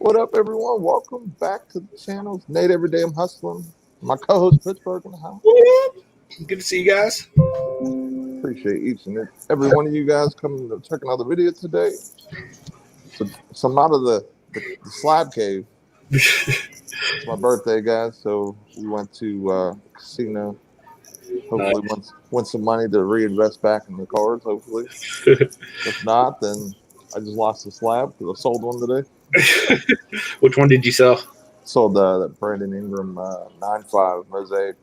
What up, everyone? Welcome back to the channel. It's Nate, every day I'm hustling. My co-host Pittsburgh in the house. What up? Good to see you guys. Appreciate each and every one of you guys coming to check another video today. So I'm out of the slab cave. It's my birthday, guys. So we went to casino. Hopefully, win some money to reinvest back in the cards. Hopefully, if not, then I just lost the slab because I sold one today. Which one did you sell? Sold that Brandon Ingram 9.5 Mosaic.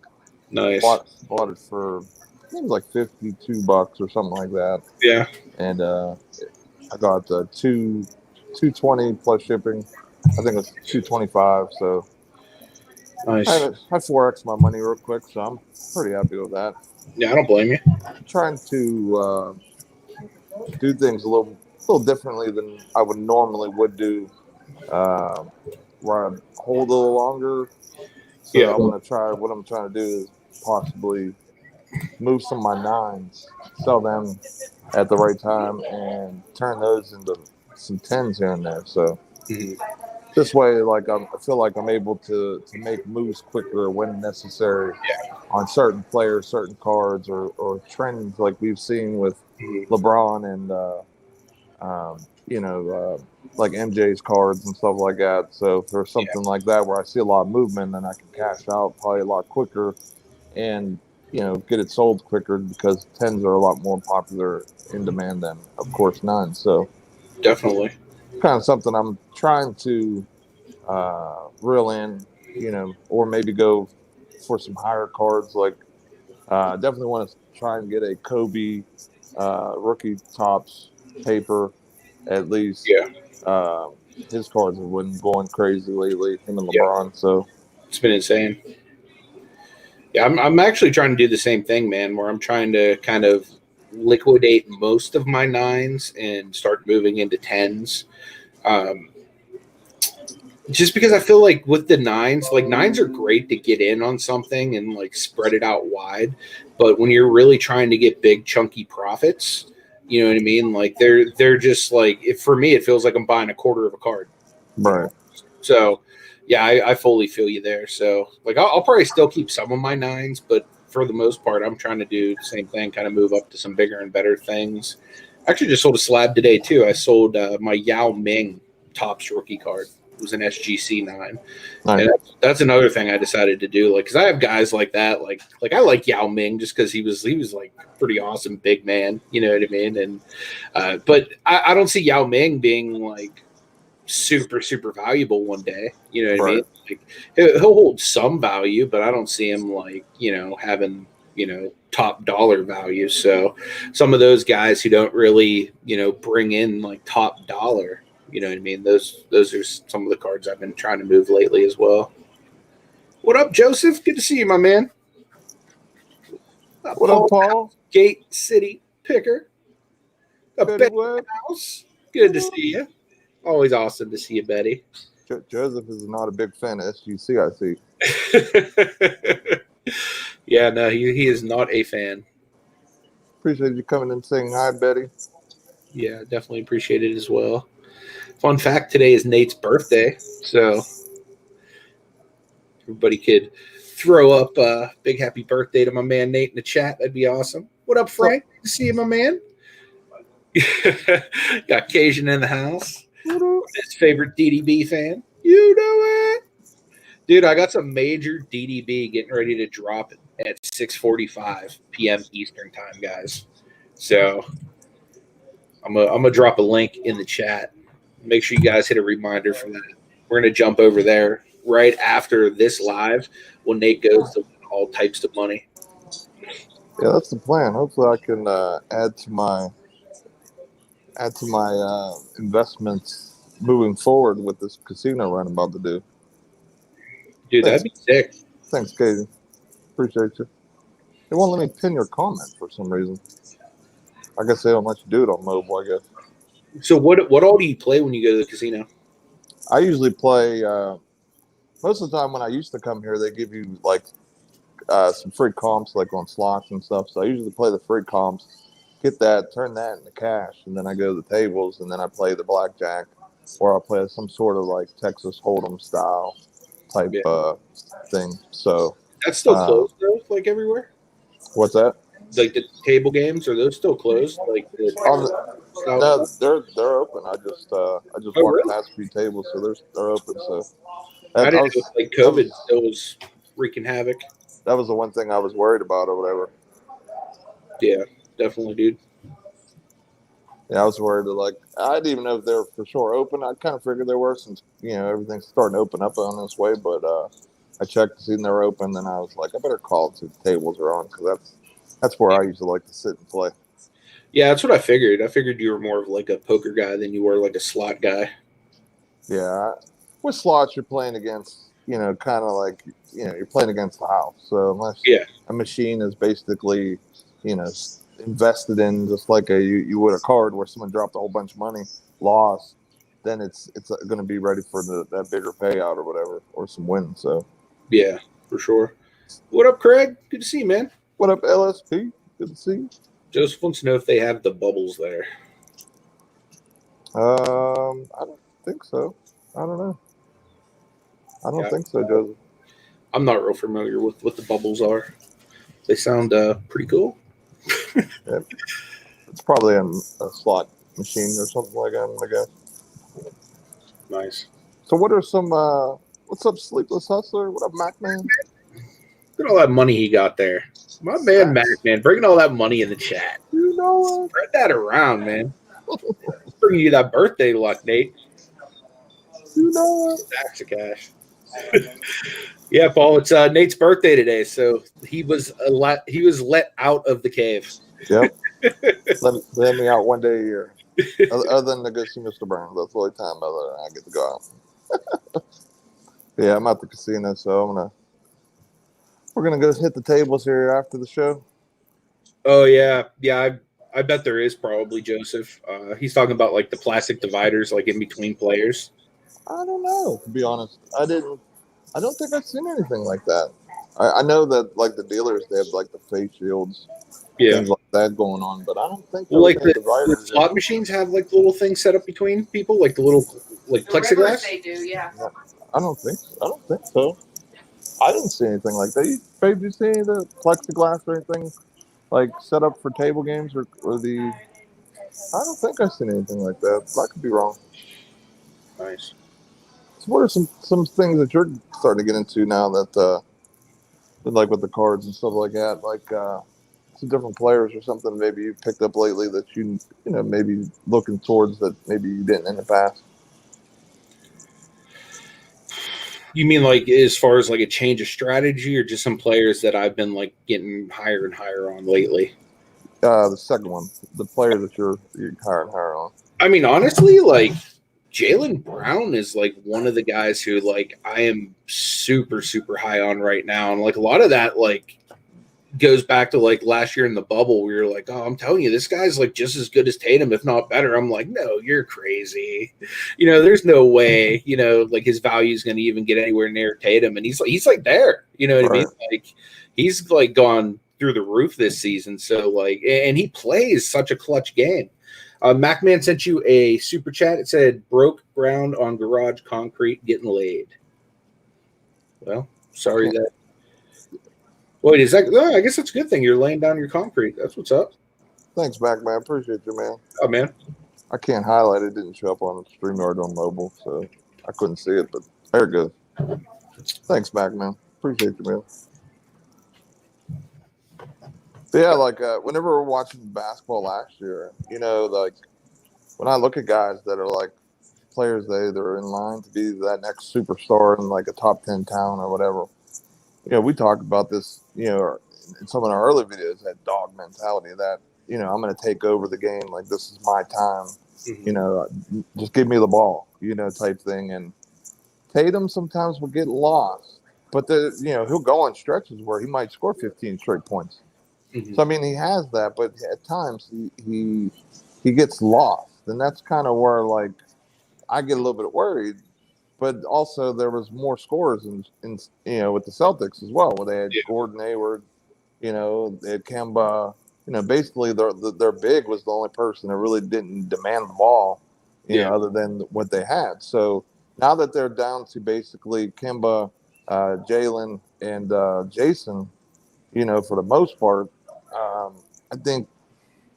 Nice. Bought it for I think it was like $52 or something like that. Yeah. And I got 220 plus shipping. I think it was 225. So Nice. I 4x my money real quick. So I'm pretty happy with that. Yeah, I don't blame you. I'm trying to do things a little differently than I would normally do. Where I hold a little longer. So Yeah. I'm gonna try. What I'm trying to do is possibly move some of my nines, sell them at the right time, and turn those into some tens here and there. So this way, like I feel like I'm able to make moves quicker when necessary on certain players, certain cards, or trends like we've seen with LeBron and like MJ's cards and stuff like that. So if there's something like that where I see a lot of movement, then I can cash out probably a lot quicker and get it sold quicker because tens are a lot more popular in demand than, of course, nines. So definitely kind of something I'm trying to reel in, or maybe go for some higher cards. Like definitely want to try and get a Kobe rookie tops paper at least. Yeah. His cards have been going crazy lately, him and LeBron. Yeah. So it's been insane. Yeah, I'm actually trying to do the same thing, man, where I'm trying to kind of liquidate most of my nines and start moving into tens. Just because I feel like with the nines, like nines are great to get in on something and like spread it out wide. But when you're really trying to get big chunky profits, you know what I mean? Like they're just like, for me, it feels like I'm buying a quarter of a card. right. So yeah, I fully feel you there. So like I'll probably still keep some of my nines, but for the most part, I'm trying to do the same thing, kind of move up to some bigger and better things. Actually, just sold a slab today too. I sold my Yao Ming Topps rookie card. It was an SGC 9. Nice. And that's another thing I decided to do. Like, because I have guys like that. Like I like Yao Ming just because he was like pretty awesome big man. You know what I mean? And but I don't see Yao Ming being like super valuable one day. You know what I mean? Like he'll hold some value, but I don't see him like having top dollar value. So some of those guys who don't really bring in like top dollar. You know what I mean? Those are some of the cards I've been trying to move lately as well. What up, Joseph? Good to see you, my man. What up, Paul? Gate City Picker. Betty House. Good to see you. Always awesome to see you, Betty. Joseph is not a big fan of SGC, I see. Yeah, no, he is not a fan. Appreciate you coming and saying hi, Betty. Yeah, definitely appreciate it as well. Fun fact, today is Nate's birthday, so everybody could throw up a big happy birthday to my man Nate in the chat. That'd be awesome. What up, Frank? Good to see you, my man. Got Cajun in the house. His favorite DDB fan. You know it. Dude, I got some major DDB getting ready to drop at 6:45 p.m. Eastern time, guys. So I'm gonna drop a link in the chat. Make sure you guys hit a reminder for that. We're gonna jump over there right after this live when Nate goes to all types of money. Yeah, that's the plan. Hopefully, I can add to my investments moving forward with this casino run I'm about to do. Dude, that'd be sick. Thanks, Katie. Appreciate you. They won't let me pin your comment for some reason. I guess they don't let you do it on mobile, I guess. So what all do you play when you go to the casino? I usually play most of the time when I used to come here, they give you like some free comps like on slots and stuff. So I usually play the free comps, get that, turn that into cash, and then I go to the tables and then I play the blackjack or I'll play some sort of like Texas Hold'em style type Yeah. thing. So That's still closed though, like everywhere. what's that? Like the table games, are those still closed? Like the On the, no, they're open. I just oh walked really? past a few tables, so they're open. So I that I didn't know was like that COVID was still was wreaking havoc. that was the one thing I was worried about or whatever. Yeah, definitely, dude. Yeah, I was worried that like I didn't even know if they were for sure open. I kind of figured they were since everything's starting to open up on this way. But I checked to see they were open, then I was like, I better call and see if the tables are on because that's where I usually like to sit and play. Yeah, that's what I figured. I figured you were more of like a poker guy than you were like a slot guy. Yeah, with slots you're playing against, kind of like you're playing against the house. So unless Yeah, a machine is basically, you know, invested in just like you would a card where someone dropped a whole bunch of money, lost, then it's going to be ready for that bigger payout or whatever or some wins. So yeah, for sure. What up, Craig? Good to see you, man. what up, LSP? Good to see you. Joseph wants to know if they have the bubbles there. I don't think so. I don't know. I don't Yeah, think so, Joseph. I'm not real familiar with what the bubbles are. They sound pretty cool. Yeah, it's probably a slot machine or something like that, I guess. Nice. So what are some what's up, Sleepless Hustler? What up, Mac Man? Look at all that money he got there. My man, Mac, Stacks. man, bringing all that money in the chat. You know Spread that around, man. Bringing you that birthday luck, Nate. You know Stacks of cash. Yeah, Paul. It's Nate's birthday today, so he was let out of the cave. Yep. Let me out one day a year. Other than to go see Mr. Burns. That's the only time other than I get to go out. Yeah, I'm at the casino, so we're gonna go hit the tables here after the show. Oh yeah, yeah. I bet there is probably Joseph. He's talking about like the plastic dividers, like in between players. I don't know, to be honest. I don't think I've seen anything like that. I know that like the dealers they have like the face shields, Yeah. things like that going on, but I don't think Well, there was like any the dividers in. slot machines have like little things set up between people, like the little like plexiglass. They do, yeah. No, I don't think so. I didn't see anything like that. Babe, did you see any of the plexiglass or anything like set up for table games or the? I don't think I've seen anything like that. I could be wrong. Nice. So what are some things that you're starting to get into now that like with the cards and stuff like that, like some different players or something maybe you picked up lately that maybe looking towards that maybe you didn't in the past. You mean like as far as like a change of strategy, or just some players that I've been like getting higher and higher on lately? The second one, the player that you're higher and higher on. I mean, honestly, like Jalen Brown is like one of the guys who like I am super super high on right now, and like a lot of that like goes back to like last year in the bubble. We were like, oh, I'm telling you, this guy's like just as good as Tatum, if not better. I'm like, no, you're crazy. There's no way. Like his value is going to even get anywhere near Tatum, and he's like there. You know what I mean? Right. Like he's like gone through the roof this season. So like, and he plays such a clutch game. MacMan sent you a super chat. It said, broke ground on garage concrete getting laid. Well, sorry that. Wait, is that? Oh, I guess that's a good thing. You're laying down your concrete. That's what's up. Thanks, Mac, man. Appreciate you, man. Oh, man. I can't highlight it. It didn't show up on StreamYard on mobile, so I couldn't see it, but there it goes. Thanks, Mac, man. Appreciate you, man. But yeah, like whenever we're watching basketball last year, like when I look at guys that are like players that are in line to be that next superstar in like a top 10 town or whatever, we talked about this, in some of our early videos, that dog mentality that, I'm going to take over the game. Like, this is my time, just give me the ball, type thing. And Tatum sometimes will get lost, but he'll go on stretches where he might score 15 straight points. Mm-hmm. So, I mean, he has that, but at times he gets lost. And that's kind of where, like, I get a little bit worried. But also there was more scores in with the Celtics as well, where they had Gordon Hayward, they had Kemba. Basically their big was the only person that really didn't demand the ball, other than what they had. So now that they're down to basically Kimba, Jalen, and Jason, for the most part, I think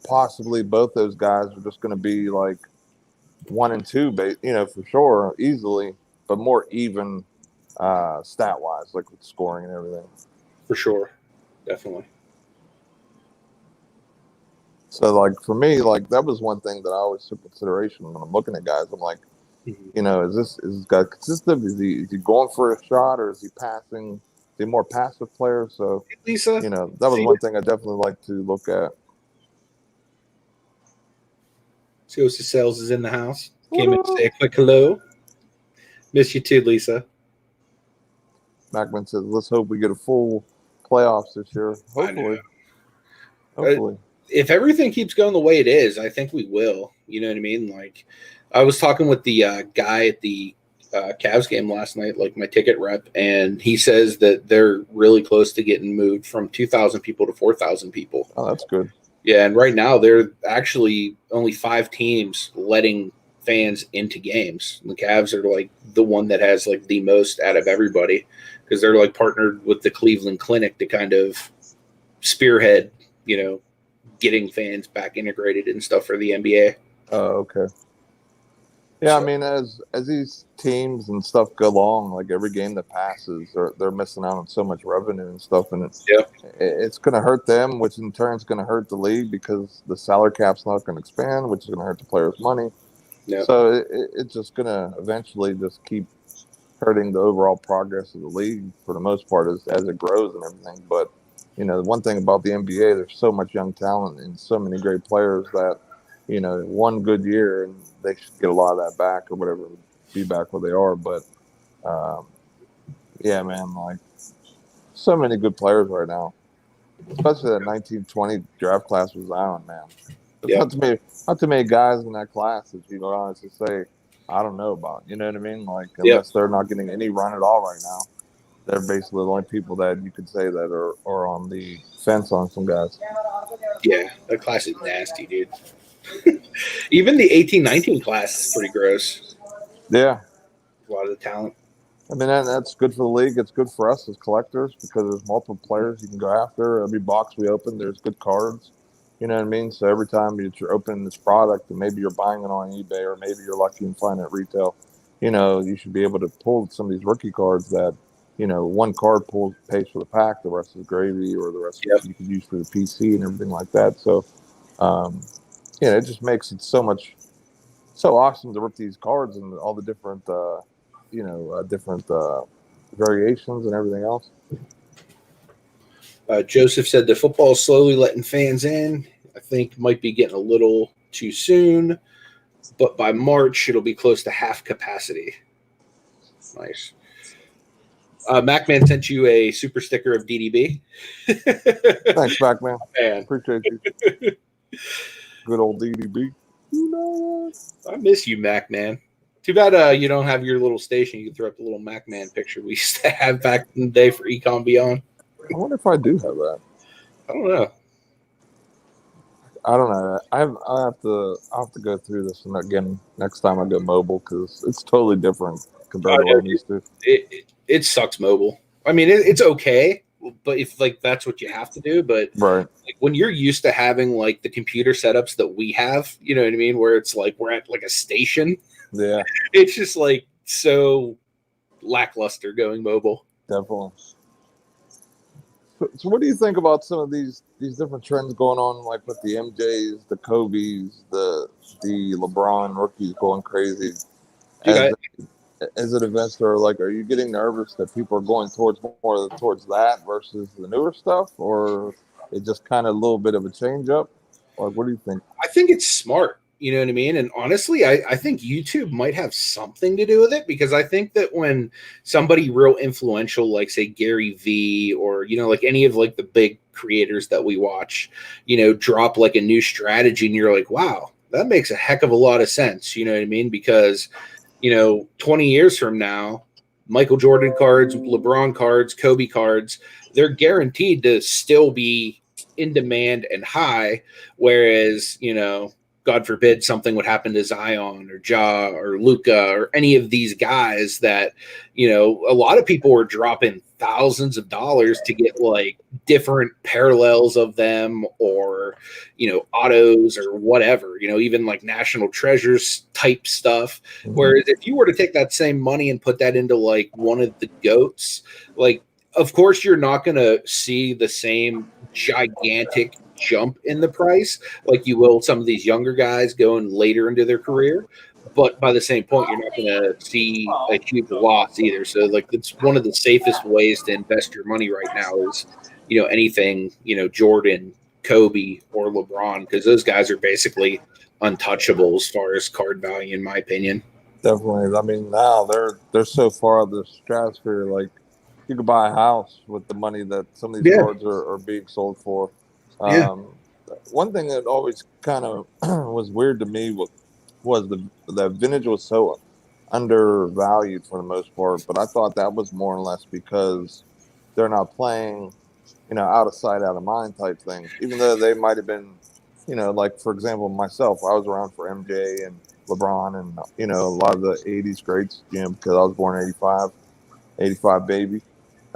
possibly both those guys are just going to be like 1 and 2, for sure, easily, but more even stat wise, like with scoring and everything. For sure, definitely. So, like for me, like that was one thing that I always took consideration when I'm looking at guys. I'm like, is this guy consistent? Is he going for a shot, or is he passing? Is he a more passive player? So, Lisa, that was one thing I definitely like to look at. Joseph Sales is in the house. Came in to say a quick hello. Miss you too, Lisa. Macman says, "Let's hope we get a full playoffs this year. Hopefully, hopefully." If everything keeps going the way it is, I think we will. You know what I mean? Like, I was talking with the guy at the Cavs game last night, like my ticket rep, and he says that they're really close to getting moved from 2,000 people to 4,000 people. Oh, that's good. Yeah, and right now they're actually only 5 teams letting fans into games. The Cavs are like the one that has like the most out of everybody because they're like partnered with the Cleveland Clinic to kind of spearhead, getting fans back integrated and stuff for the NBA. Oh, okay. Yeah, I mean, as these teams and stuff go along, like every game that passes, they're missing out on so much revenue and stuff, and it's going to hurt them, which in turn is going to hurt the league because the salary cap's not going to expand, which is going to hurt the players' money. Yep. So it's just going to eventually just keep hurting the overall progress of the league for the most part as it grows and everything. But the one thing about the NBA, there's so much young talent and so many great players that one good year and they should get a lot of that back or whatever, be back where they are. But yeah, man, like so many good players right now, especially that 1920 draft class was Zion, man. Not too many guys in that class that you go honestly say I don't know about. You know what I mean? Like unless they're not getting any run at all right now, they're basically the only people that you could say that are on the fence on some guys. Yeah, that class is nasty, dude. Even the 18-19 class is pretty gross. Yeah. A lot of the talent. I mean, that's good for the league. It's good for us as collectors because there's multiple players you can go after. Every box we open, there's good cards. You know what I mean? So every time you're opening this product and maybe you're buying it on eBay or maybe you're lucky and find it at retail, you should be able to pull some of these rookie cards that, one card pays for the pack, the rest is gravy or the rest you can use for the PC and everything like that. So, it just makes it so awesome to rip these cards and all the different, different variations and everything else. Joseph said the football is slowly letting fans in. I think might be getting a little too soon, but by March it'll be close to half capacity. Nice. MacMan sent you a super sticker of DDB. Thanks, MacMan. Man. Appreciate you. Good old DDB. I miss you, MacMan. Too bad you don't have your little station. You can throw up the little MacMan picture we used to have back in the day for Econ Beyond. I wonder if I do have that. I don't know. I have to go through this again next time I go mobile because it's totally different compared to what I'm used to. It sucks mobile. I mean, it's okay, but if like that's what you have to do, but right, like when you're used to having like the computer setups that we have, you know what I mean, where it's like we're at like a station. Yeah, it's just like so lackluster going mobile. Definitely. So what do you think about some of these different trends going on, like with the MJs, the Kobe's, the LeBron rookies going crazy? As an investor, like, are you getting nervous that people are going more towards that versus the newer stuff, or it's just kind of a little bit of a change up? Like, what do you think? I think it's smart. You know what I mean? And honestly, I think YouTube might have something to do with it because I think that when somebody real influential, like say Gary V or, like any of like the big creators that we watch, drop like a new strategy and you're like, wow, that makes a heck of a lot of sense. You know what I mean? Because, 20 years from now, Michael Jordan cards, LeBron cards, Kobe cards, they're guaranteed to still be in demand and high. Whereas, God forbid something would happen to Zion or Ja or Luca or any of these guys that, a lot of people were dropping thousands of dollars to get like different parallels of them or, autos or whatever, even like national treasures type stuff. Mhm. Whereas if you were to take that same money and put that into like one of the GOATs, like, of course, you're not going to see the same gigantic jump in the price like you will some of these younger guys going later into their career. But by the same point, you're not going to see a huge loss either. So, like, it's one of the safest ways to invest your money right now is, anything, Jordan, Kobe, or LeBron, because those guys are basically untouchable as far as card value, in my opinion. Definitely. I mean, now they're so far out of the stratosphere. Like, you could buy a house with the money that some of these Yeah. cards are being sold for. Yeah. One thing that always kind of was weird to me was the vintage was so undervalued for the most part, but I thought that was more or less because they're not playing, out of sight, out of mind type thing. Even though they might have been, like for example, myself, I was around for MJ and LeBron and a lot of the '80s greats, because I was born '85 baby.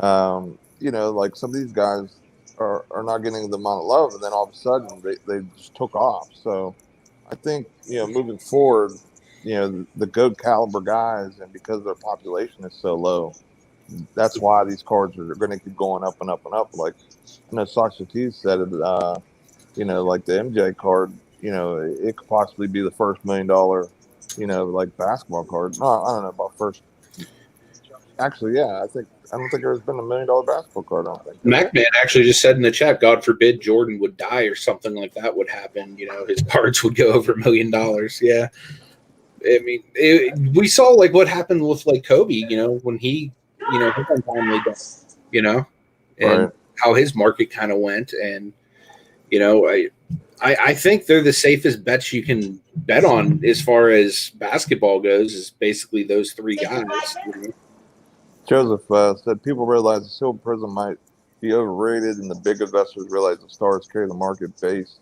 Like some of these guys are not getting the amount of love, and then all of a sudden they just took off. So I think moving forward, the good caliber guys, and because their population is so low, that's why these cards are going to keep going up and up and up. Like I know Socrates said it. Like the MJ card, it could possibly be the first $1 million, like basketball card. No, I don't know about first. Actually, yeah, I don't think there's been $1 million basketball card. I don't think. MacMan actually just said in the chat, God forbid Jordan would die or something like that would happen. His cards would go over $1 million. Yeah. I mean, we saw like what happened with like Kobe, when he, his untimely death, and Right. how his market kind of went. And, I think they're the safest bets you can bet on as far as basketball goes is basically those three guys. Joseph said people realize the silver prism might be overrated, and the big investors realize the stars carry the market base,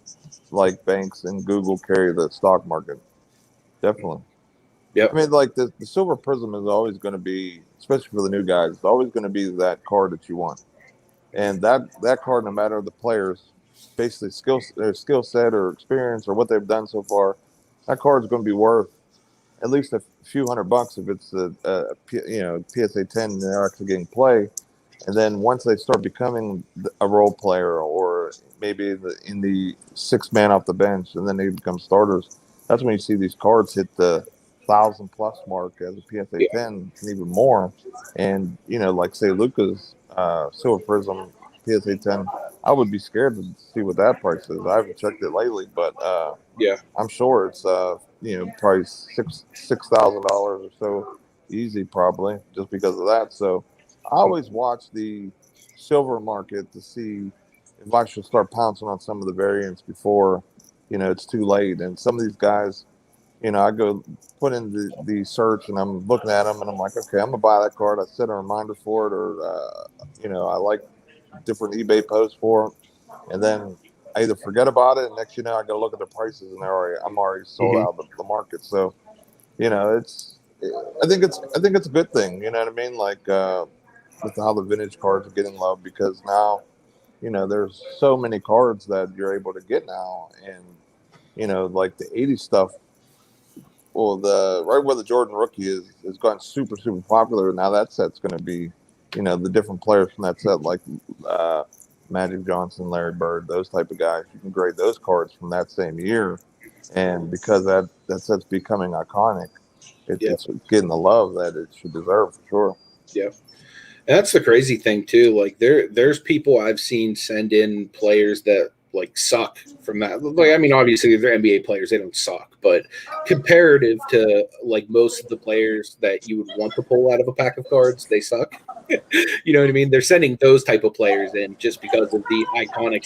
like banks and Google carry the stock market. Definitely. Yep. I mean, like the silver prism is always going to be, especially for the new guys, it's always going to be that card that you want, and that card, no matter the players, basically their skill set or experience or what they've done so far, that card is going to be worth at least a few $100 if it's a PSA 10 and they're actually getting play. And then once they start becoming a role player or maybe in the sixth man off the bench and then they become starters, that's when you see these cards hit the 1,000+ mark as a PSA 10 and even more. And, like say Luca's Silver Prism PSA 10, I would be scared to see what that price is. I haven't checked it lately, but I'm sure it's probably $6,000 or so easy, probably just because of that. So I always watch the silver market to see if I should start pouncing on some of the variants before it's too late. And some of these guys, I go put in the search and I'm looking at them and I'm like, okay, I'm gonna buy that card. I set a reminder for it, or I like different eBay posts for them, and then I either forget about it, and next I go look at the prices, and I'm already sold out of the market. So, it's I think it's a good thing. You know what I mean? Like with how the vintage cards are getting loved because now, there's so many cards that you're able to get now, and like the '80s stuff. Well, the right where the Jordan rookie is gone super popular. Now that set's going to be, the different players from that set, like uh, Magic Johnson, Larry Bird, those type of guys. You can grade those cards from that same year, and because that set's becoming iconic, it's getting the love that it should deserve for sure. Yeah. And that's the crazy thing too. Like there's people I've seen send in players that like suck from that. Like I mean, obviously they're NBA players, they don't suck, but comparative to like most of the players that you would want to pull out of a pack of cards, they suck. You know what I mean? They're sending those type of players in just because of the iconic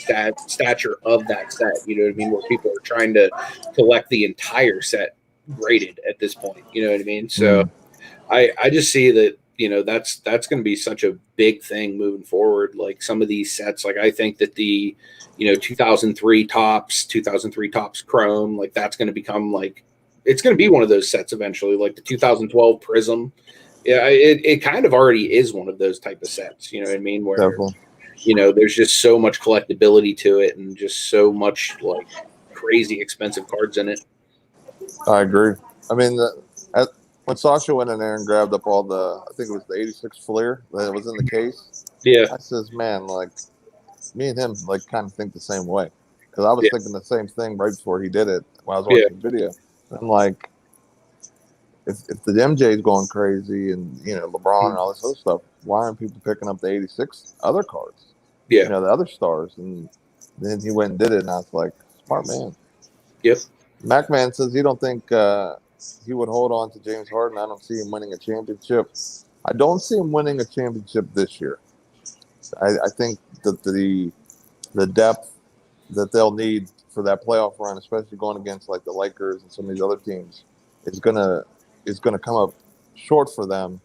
stature of that set. You know what I mean? Where people are trying to collect the entire set graded at this point. You know what I mean? So I just see that that's going to be such a big thing moving forward. Like some of these sets, like I think that the 2003 tops Chrome, like that's going to become like it's going to be one of those sets eventually. Like the 2012 Prism, yeah, it kind of already is one of those type of sets. You know what I mean? Where Definitely. there's just so much collectability to it, and just so much like crazy expensive cards in it. I agree. I mean, when Sasha went in there and grabbed up all I think it was the '86 Fleer that was in the case. Yeah, I says, man, like me and him, like kind of think the same way because I was yeah, thinking the same thing right before he did it when I was yeah, watching the video. I'm like, if the MJ is going crazy and LeBron and all this other stuff, why aren't people picking up the '86 other cards? yeah, The other stars. And then he went and did it, and I was like, smart man. yep. MacMan says he don't think he would hold on to James Harden. I don't see him winning a championship. I don't see him winning a championship this year. I think that the depth that they'll need for that playoff run, especially going against like the Lakers and some of these other teams, is gonna come up short for them.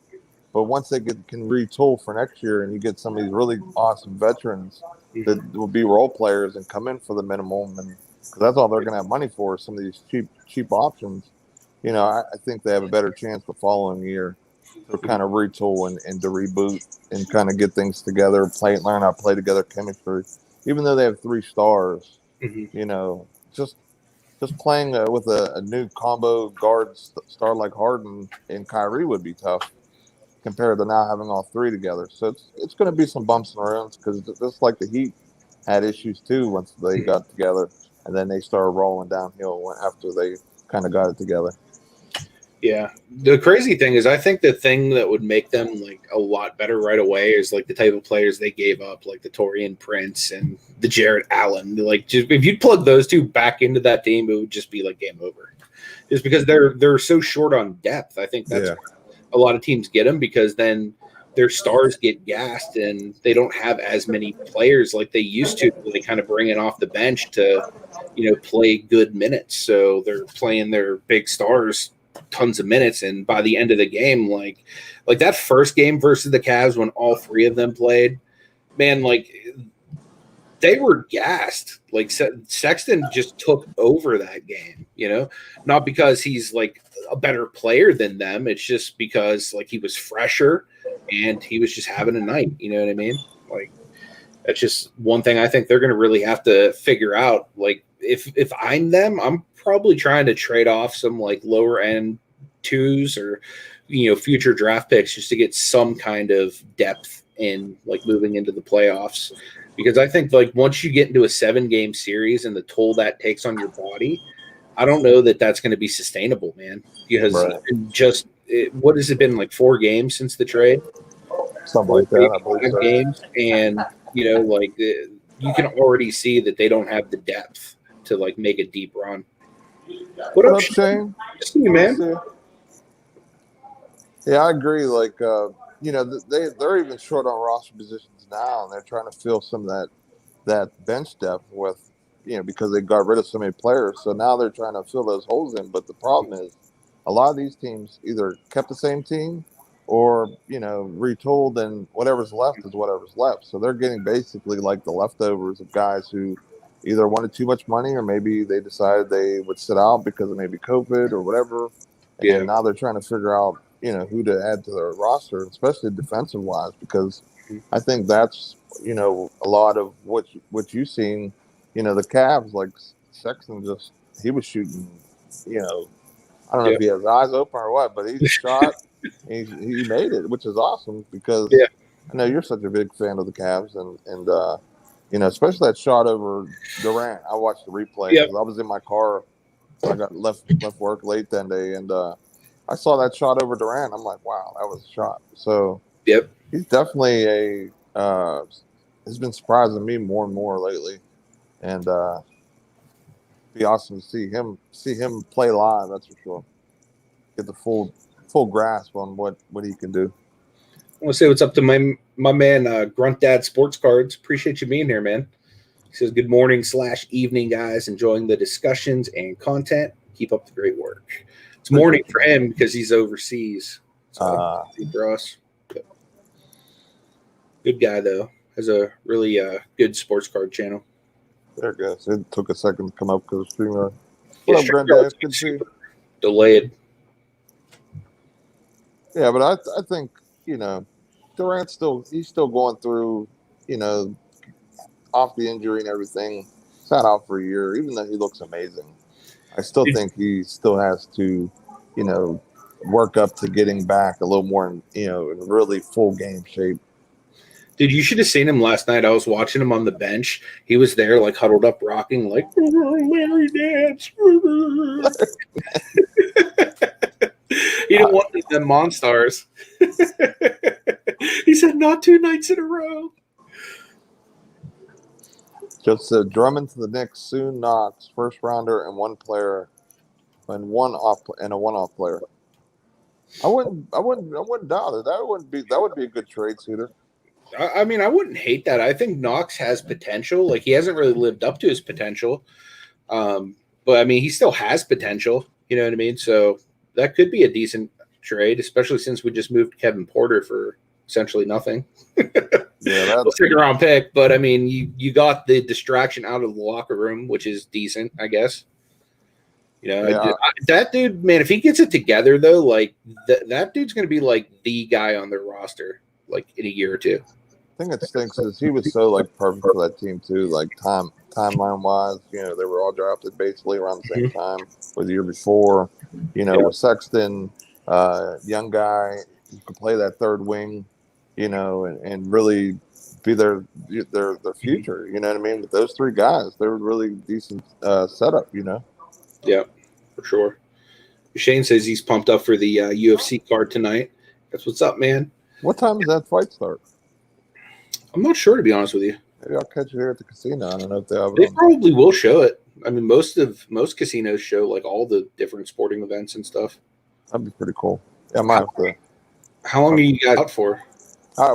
But once they can retool for next year, and you get some of these really awesome veterans that will be role players and come in for the minimum, and because that's all they're going to have money for, some of these cheap options. I think they have a better chance the following year to kind of retool and to reboot and kind of get things together, learn how to play together, chemistry. Even though they have 3 stars, just playing with a new combo guard star like Harden and Kyrie would be tough compared to now having all 3 together. So it's going to be some bumps and runs because just like the Heat had issues too once they got together, and then they started rolling downhill after they kind of got it together. Yeah. The crazy thing is I think the thing that would make them like a lot better right away is like the type of players they gave up, like the Torian Prince and the Jarrett Allen. Like just, if you plug those 2 back into that team, it would just be like game over. Just because they're so short on depth. I think that's a lot of teams get them because then their stars get gassed and they don't have as many players like they used to. They kind of bring it off the bench to, play good minutes. So they're playing their big stars tons of minutes, and by the end of the game, like that first game versus the Cavs when all 3 of them played, man, like they were gassed. Like Sexton just took over that game, not because he's like a better player than them. It's just because like he was fresher and he was just having a night. You know what I mean? Like that's just one thing I think they're going to really have to figure out. Like if I'm them, I'm probably trying to trade off some like lower end 2s or future draft picks just to get some kind of depth in like moving into the playoffs, because I think like once you get into a 7-game series and the toll that takes on your body, I don't know that that's going to be sustainable, man, because what has it been, like 4 games since the trade, Something like that, I believe so. games, and like you can already see that they don't have the depth to like make a deep run. What up, Shane? See you, man. Yeah, I agree. Like, they're even short on roster positions now, and they're trying to fill some of that bench depth with, because they got rid of so many players. So now they're trying to fill those holes in. But the problem is, a lot of these teams either kept the same team or, retooled, and whatever's left is whatever's left. So they're getting basically like the leftovers of guys who either wanted too much money or maybe they decided they would sit out because of maybe COVID or whatever. And now they're trying to figure out, who to add to their roster, especially defensive wise, because I think that's, a lot of what you've seen, the Cavs, like Sexton he was shooting, I don't know if he has his eyes open or what, but he shot, he made it, which is awesome because I know you're such a big fan of the Cavs and especially that shot over Durant. I watched the replay because I was in my car. I got left work late that day, and I saw that shot over Durant. I'm like, wow, that was a shot. So he's definitely has been surprising me more and more lately, and be awesome to see him play live. That's for sure. Get the full grasp on what he can do. I want to say what's up to my man Grunt Dad Sports Cards. Appreciate you being here, man. He says good morning / evening, guys. Enjoying the discussions and content. Keep up the great work. It's morning for him because he's overseas. So for us. Good guy though. Has a really good sports card channel. There it goes. It took a second to come up because of StreamYard. Yeah, What up, Granddad? Good to see you. Delayed. Yeah, but I think, Durant's he's still going through, off the injury and everything. Sat out for a year, even though he looks amazing. I still think he still has to, work up to getting back a little more in really full game shape. Dude, you should have seen him last night. I was watching him on the bench. He was there, like huddled up, rocking, like Larry Dance. He didn't want them Monstars. He said, "Not 2 nights in a row." Just said Drummond to the Knicks, soon Knox, first rounder and one player, and a one-off player. I wouldn't doubt it. That would be a good trade suitor. I mean, I wouldn't hate that. I think Knox has potential. Like, he hasn't really lived up to his potential. But I mean, he still has potential. You know what I mean? So that could be a decent trade, especially since we just moved Kevin Porter for essentially nothing. Yeah, that's a second-round pick. But I mean, you got the distraction out of the locker room, which is decent, I guess. That dude, man, if he gets it together, though, like that dude's going to be like the guy on their roster, like in a year or two. I think it stinks is he was so like perfect for that team too, like timeline wise. They were all drafted basically around the same time or the year before. With Sexton, young guy who could play that third wing, and really be their future. You know what I mean? With those three guys, they were really decent setup. Yeah, for sure. Shane says he's pumped up for the UFC card tonight. That's what's up, man. What time does that fight start? I'm not sure, to be honest with you. Maybe I'll catch you here at the casino. I don't know if they have it. They probably will show it. I mean, most casinos show like all the different sporting events and stuff. That'd be pretty cool. Yeah, I might have to. How long are you guys out for?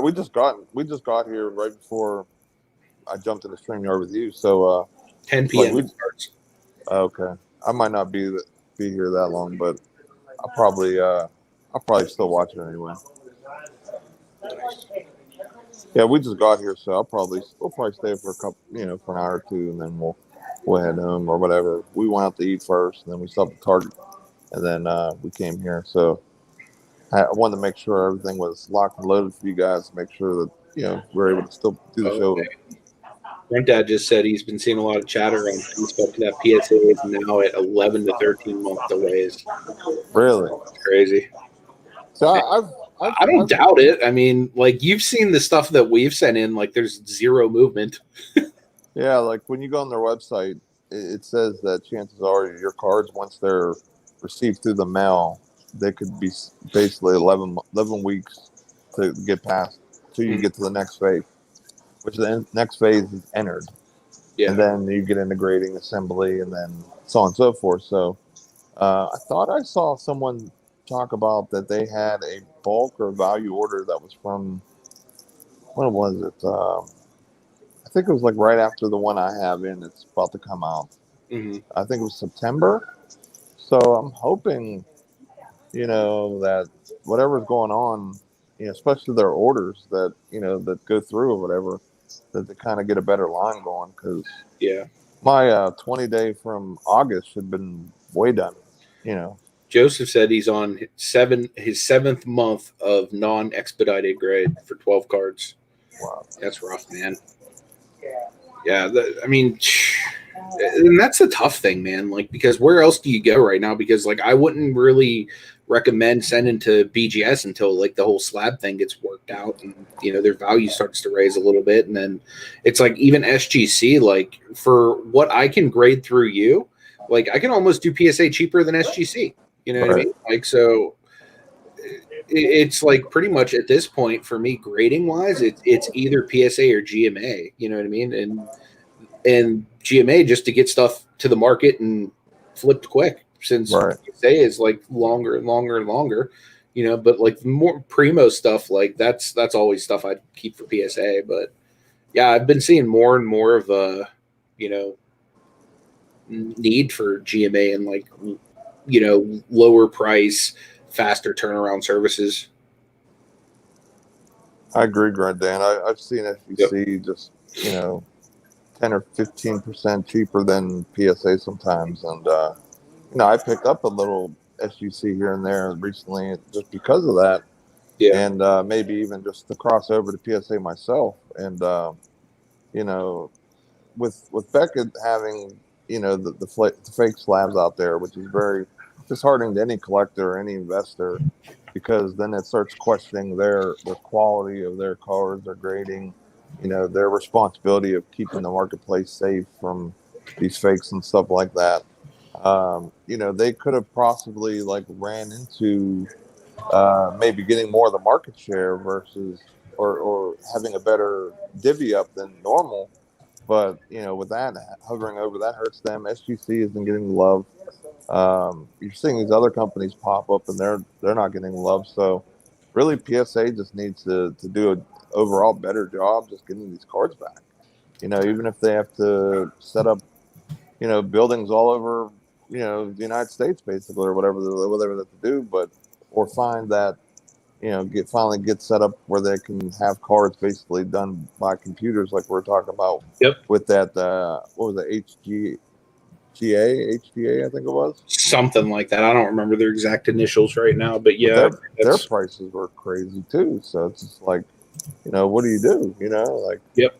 We just got here right before I jumped in the StreamYard with you. So 10 p.m. starts. Okay, I might not be here that long, but I'll probably still watch it anyway. Yeah, we just got here, so we'll probably stay for a couple, for an hour or two, and then we'll head home or whatever. We went out to eat first, and then we stopped at Target, and then we came here. So I wanted to make sure everything was locked and loaded for you guys to make sure that we're able to still do the show. Grunt Dad just said he's been seeing a lot of chatter on Facebook that PSA is now at 11 to 13 month delays. Really? It's crazy. So I don't doubt it. I mean, like, you've seen the stuff that we've sent in, like there's zero movement. Yeah, like when you go on their website, it says that chances are your cards, once they're received through the mail, they could be basically 11 weeks to get past till you get to the next phase, which the next phase is entered. Yeah. And then you get into grading, assembly, and then so on and so forth. So I thought I saw someone talk about that they had a bulk or value order that was from, when was it? I think it was like right after the one I have in. It's about to come out. Mm-hmm. I think it was September. So I'm hoping, that whatever's going on, especially their orders that, that go through or whatever, that they kind of get a better line going. Because my 20-day from August should have been way done, Joseph said he's on his seventh month of non-expedited grade for 12 cards. Wow. That's rough, man. Yeah, I mean, and that's the tough thing, man. Like, because where else do you go right now? Because, like, I wouldn't really recommend sending to BGS until, like, the whole slab thing gets worked out and, their value starts to raise a little bit. And then it's like even SGC, like, for what I can grade through you, like, I can almost do PSA cheaper than SGC. You know what I mean? Like, so it's like pretty much at this point for me, grading wise, it's either PSA or GMA. You know what I mean? And GMA just to get stuff to the market and flipped quick, since PSA is like longer and longer and longer. But like more primo stuff, like that's always stuff I'd keep for PSA. But yeah, I've been seeing more and more of a need for GMA and like lower price, faster turnaround services. I agree, Grant Dan. I've seen Yep. SGC just, you know, 10 or 15% cheaper than PSA sometimes. And, I picked up a little SGC here and there recently just because of that. Yeah. And maybe even just to cross over to PSA myself. And, you know, with Beckett having, the fake slabs out there, which is very disheartening to any collector or any investor, because then it starts questioning their quality of their cars, their grading, their responsibility of keeping the marketplace safe from these fakes and stuff like that. They could have possibly like ran into maybe getting more of the market share versus or having a better divvy up than normal. But with that hovering over, that hurts them. SGC isn't getting the love. You're seeing these other companies pop up, and they're not getting love. So, really, PSA just needs to do an overall better job just getting these cards back. Even if they have to set up, buildings all over, the United States, basically, or whatever they have to do, but or find that get set up where they can have cards basically done by computers, like we are talking about Yep. with that what was it, HGA, I think it was. Something like that. I don't remember their exact initials right now, but But yeah, their that's prices were crazy too. So it's just like, what do you do? Like, yep.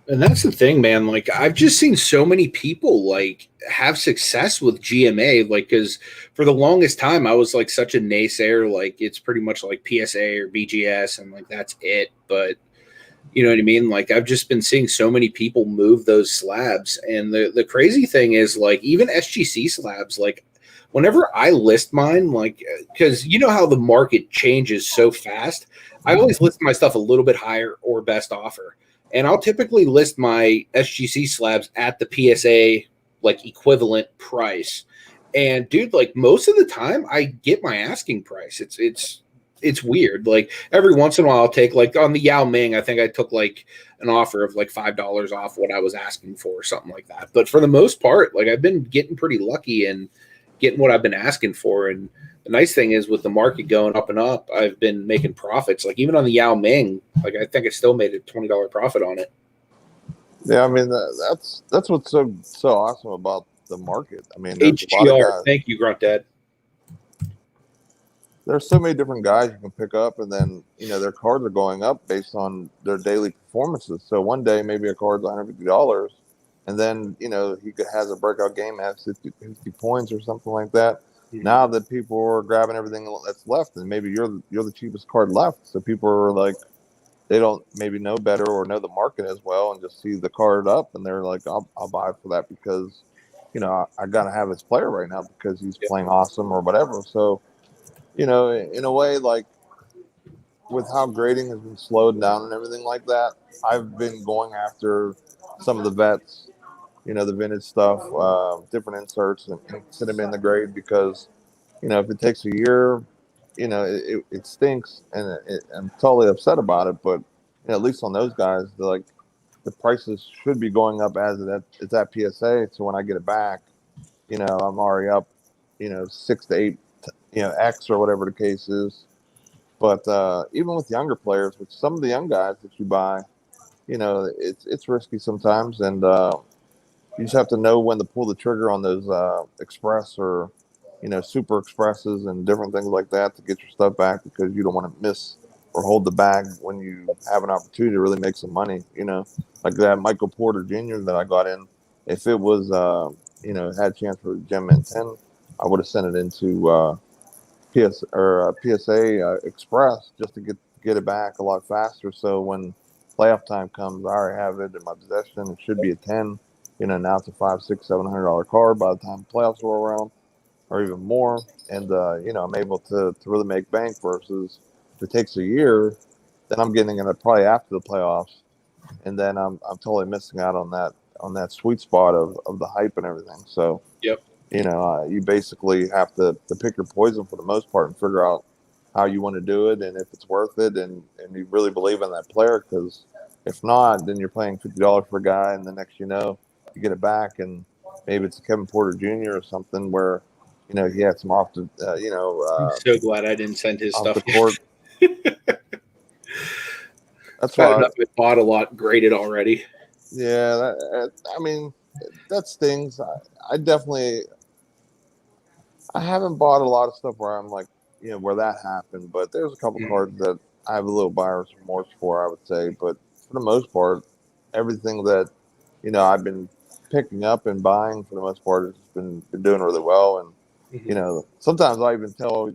And that's the thing, man. Like I've just seen so many people like have success with GMA, like because for the longest time I was like such a naysayer, like it's pretty much like PSA or BGS, and like that's it. But you know what I mean? Like I've just been seeing so many people move those slabs, and the crazy thing is like even SGC slabs, like whenever I list mine, like because you know how the market changes so fast, I always list my stuff a little bit higher or best offer, and I'll typically list my SGC slabs at the PSA like equivalent price. And dude, like most of the time, I get my asking price. It's weird. Like every once in a while, I'll take like on the Yao Ming. I think I took like an offer of like $5 off what I was asking for, or something like that. But for the most part, like I've been getting pretty lucky and getting what I've been asking for. And the nice thing is with the market going up and up, I've been making profits. Like even on the Yao Ming, like I think I still made a $20 profit on it. yeah, I mean that's what's so awesome about the market. I mean, there's a lot of HGR. guys. Thank you, Grunt Dad. There's so many different guys you can pick up, and then their cards are going up based on their daily performances. So one day maybe a card's $150, and then he has a breakout game, has 50 points or something like that. Mm-hmm. Now that people are grabbing everything that's left, and maybe you're the cheapest card left, so people are like, they don't maybe know better or know the market as well, and just see the card up, and they're like, I'll buy for that because I gotta have this player right now because he's Yeah. playing awesome or whatever. So in a way, like with how grading has been slowed down and everything like that, I've been going after some of the vets, the vintage stuff, different inserts, and sit them in the grade because, if it takes a year, it stinks, and I'm totally upset about it. But at least on those guys, like the prices should be going up as it's at PSA. So when I get it back, I'm already up, 6 to 8, X or whatever the case is. But even with younger players, with some of the young guys that you buy, it's risky sometimes, and you just have to know when to pull the trigger on those express or super expresses and different things like that to get your stuff back because you don't want to miss or hold the bag when you have an opportunity to really make some money. Like that Michael Porter Jr. that I got in. If it was had a chance for Gem and 10, I would have sent it into PSA Express just to get it back a lot faster. So when playoff time comes, I already have it in my possession. It should be a 10. Now it's a $500, $600, $700 card by the time playoffs roll around, or even more. And I'm able to really make bank. Versus if it takes a year, then I'm getting it probably after the playoffs, and then I'm totally missing out on that sweet spot of the hype and everything. So Yep. you basically have to pick your poison for the most part and figure out how you want to do it and if it's worth it and you really believe in that player. Because if not, then you're paying $50 for a guy, and the next you get it back, and maybe it's a Kevin Porter Jr. or something where he had some I'm so glad I didn't send his off the stuff court. yet. That's Bad why. enough I bought a lot graded already. Yeah, I mean, that stings. I definitely I haven't bought a lot of stuff where I'm like, where that happened, but there's a couple Mm, cards that I have a little buyer's remorse for, I would say. But for the most part, everything that, I've been picking up and buying for the most part has been doing really well. And, mhm. sometimes I even tell,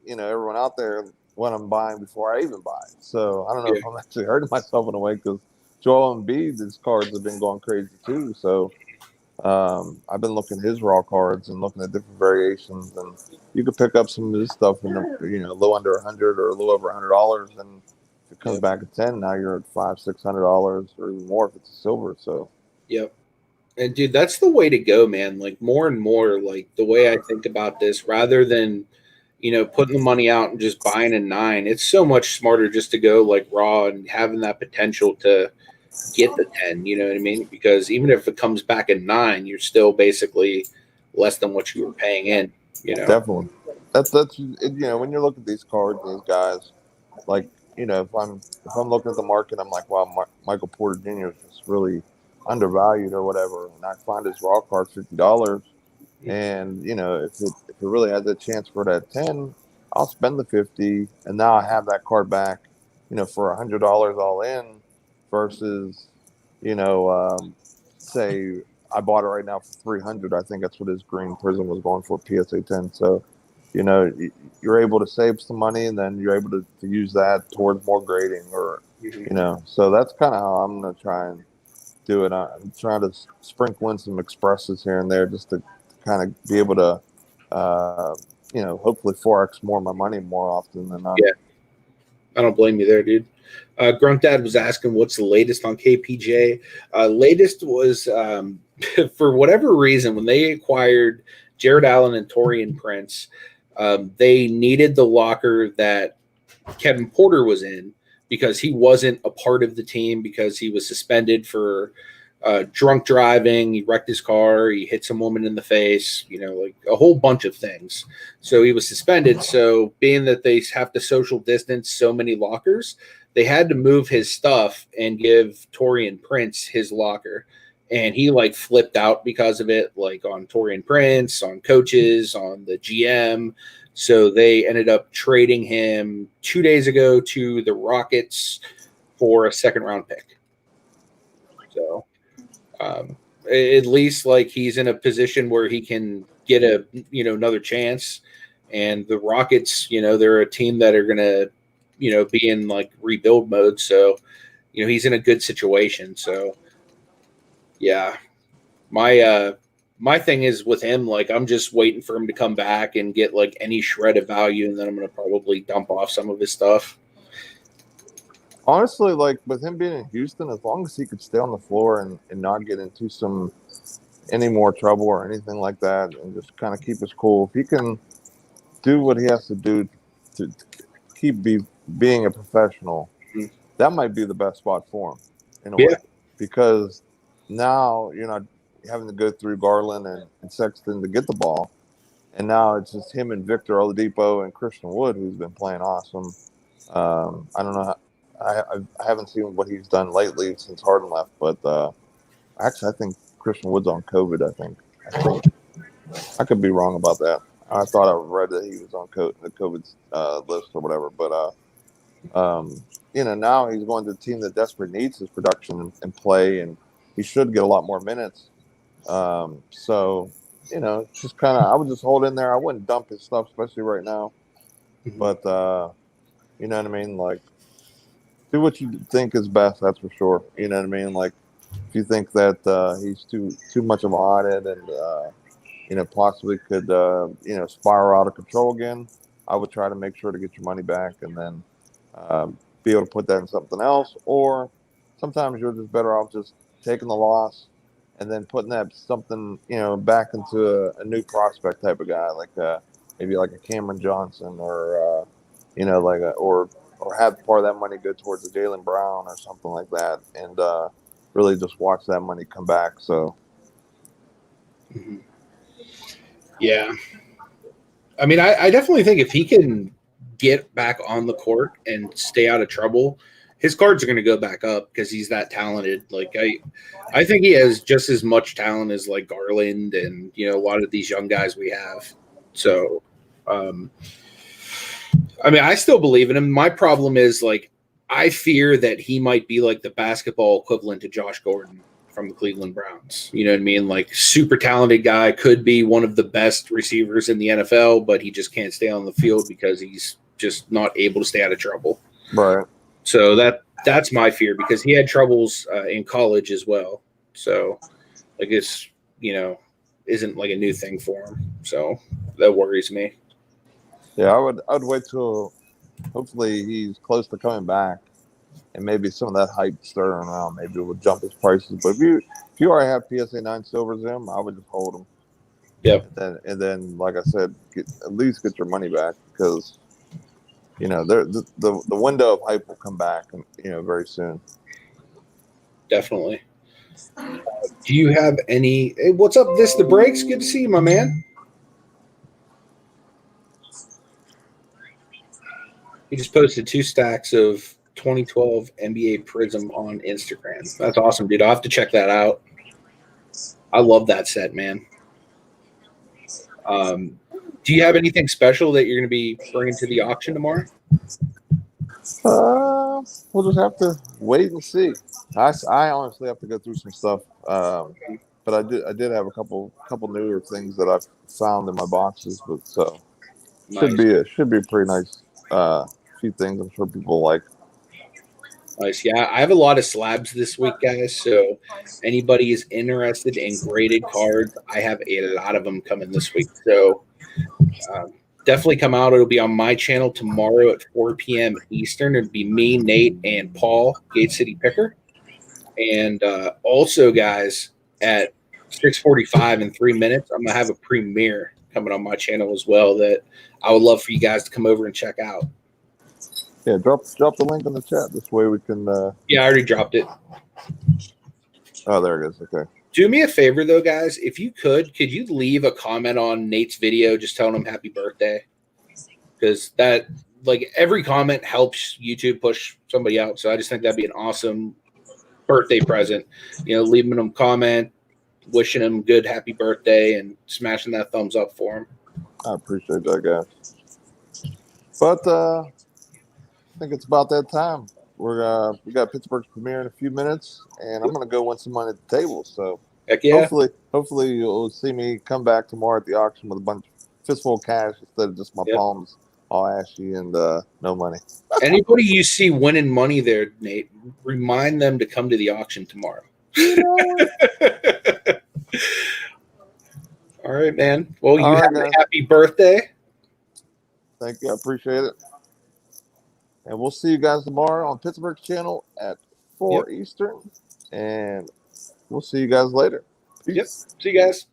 everyone out there what I'm buying before I even buy. So I don't know Yeah, if I'm actually hurting myself in a way because Joel Embiid's cards have been going crazy too. So I've been looking at his raw cards and looking at different variations, and you could pick up some of this stuff in the low under 100 or a little over $100, and if it comes yep, back at 10, now you're at $500-600 or even more if it's a silver. So yep. And dude, that's the way to go, man. Like more and more, like the way I think about this, rather than putting the money out and just buying a nine, it's so much smarter just to go like raw and having that potential to get the 10. You know what I mean? Because even if it comes back at nine, you're still basically less than what you were paying in. You know? definitely, that's when you look at these cards, these guys, like if I'm looking at the market, I'm like, wow, Michael Porter Jr. is just really undervalued or whatever, and I find his raw card $50. Mhm. And if it really has a chance for that 10, I'll spend the 50, and now I have that card back, for $100 all in, versus, you know, say I bought it right now for 300. I think that's what his Green Prism was going for, PSA 10. So, you're able to save some money, and then you're able to use that towards more grading, or, Mhm. so that's kind of how I'm gonna try and do it. I'm trying to sprinkle in some expresses here and there just to kind of be able to, uh, hopefully forex more of my money more often than not. Yeah, I don't blame you there, dude. Grunt Dad was asking what's the latest on KPJ. Latest was for whatever reason when they acquired Jared Allen and Torian Prince, they needed the locker that Kevin Porter was in because he wasn't a part of the team because he was suspended for drunk driving. He wrecked his car. He hit some woman in the face. Like a whole bunch of things. So he was suspended. So being that they have to social distance so many lockers, they had to move his stuff and give Torian Prince his locker. And he like flipped out because of it, like on Torian Prince, on coaches, on the GM. So they ended up trading him 2 days ago to the Rockets for a second round pick. So um, at least like he's in a position where he can get a another chance. And the Rockets, they're a team that are gonna be in like rebuild mode. So he's in a good situation. So yeah, my thing is with him, like I'm just waiting for him to come back and get like any shred of value, and then I'm gonna probably dump off some of his stuff. Honestly, like with him being in Houston, as long as he could stay on the floor and not get into any more trouble or anything like that, and just kind of keep his cool, if he can do what he has to do to keep being a professional, Mhm. that might be the best spot for him in a Yeah. way, because now you're not having to go through Garland and Sexton to get the ball, and now it's just him and Victor Oladipo and Christian Wood, who's been playing awesome. I don't know. I haven't seen what he's done lately since Harden left, but actually, I think Christian Wood's on COVID. I think I could be wrong about that. I thought I read that he was on the COVID list or whatever, but now he's going to a team that desperately needs his production and play, and he should get a lot more minutes. So, it's just kind of, I would just hold in there. I wouldn't dump his stuff, especially right now. Mhm. But, you know what I mean? Like, do what you think is best, that's for sure. You know what I mean? Like, if you think that he's too much of an audit and, possibly could, spiral out of control again, I would try to make sure to get your money back and then be able to put that in something else. Or sometimes you're just better off just taking the loss and then putting that something, back into a new prospect type of guy, like maybe like a Cameron Johnson or, like or have part of that money go towards a Jalen Brown or something like that, and really just watch that money come back. So Mhm. Yeah. I mean, I definitely think if he can get back on the court and stay out of trouble, his cards are going to go back up because he's that talented. Like I think he has just as much talent as like Garland and a lot of these young guys we have. So, I mean, I still believe in him. My problem is like I fear that he might be like the basketball equivalent to Josh Gordon from the Cleveland Browns. You know what I mean? Like super talented guy, could be one of the best receivers in the NFL, but he just can't stay on the field because he's just not able to stay out of trouble. Right. So that's my fear because he had troubles in college as well. So like it's, isn't like a new thing for him. So that worries me. Yeah, I'd wait till hopefully he's close to coming back, and maybe some of that hype stirring around. Maybe it would jump his prices. But if you already have PSA 9 silvers in him, I would just hold them. Yep. And then like I said, at least get your money back because the window of hype will come back, very soon. Definitely. Do you have any? Hey, what's up? This the breaks. Good to see you, my man. He just posted 2 stacks of 2012 NBA Prism on Instagram. That's awesome, dude. I'll have to check that out. I love that set, man. Do you have anything special that you're going to be bringing to the auction tomorrow? We'll just have to wait and see. I honestly have to go through some stuff, but I did have a couple newer things that I found in my boxes, but so Nice. should be a pretty nice few things. I'm sure people like. Nice. Yeah, I have a lot of slabs this week, guys. So anybody is interested in graded cards, I have a lot of them coming this week. So definitely come out. It'll be on my channel tomorrow at 4 p.m. Eastern. It'll be me, Nate, and Paul, Gate City Picker. And also, guys, at 6:45 in 3 minutes, I'm going to have a premiere coming on my channel as well that I would love for you guys to come over and check out. Yeah, drop the link in the chat. This way we can. Yeah, I already dropped it. Oh, there it is. Okay. Do me a favor, though, guys. If you could you leave a comment on Nate's video just telling him happy birthday? Because that, like, every comment helps YouTube push somebody out. So I just think that'd be an awesome birthday present. Leaving him a comment, wishing him good happy birthday, and smashing that thumbs up for him. I appreciate that, guys. But I think it's about that time. We got Pittsburgh's premiere in a few minutes, and I'm gonna go win some money at the table. So heck yeah. Hopefully you'll see me come back tomorrow at the auction with a bunch fistful of cash instead of just my palms all ashy and no money. Anybody you see winning money there, Nate, remind them to come to the auction tomorrow. All right, man. Well, you have a happy birthday. Thank you. I appreciate it. And we'll see you guys tomorrow on Pittsburgh's channel at 4 Eastern. And we'll see you guys later. Peace. Yep. See you guys.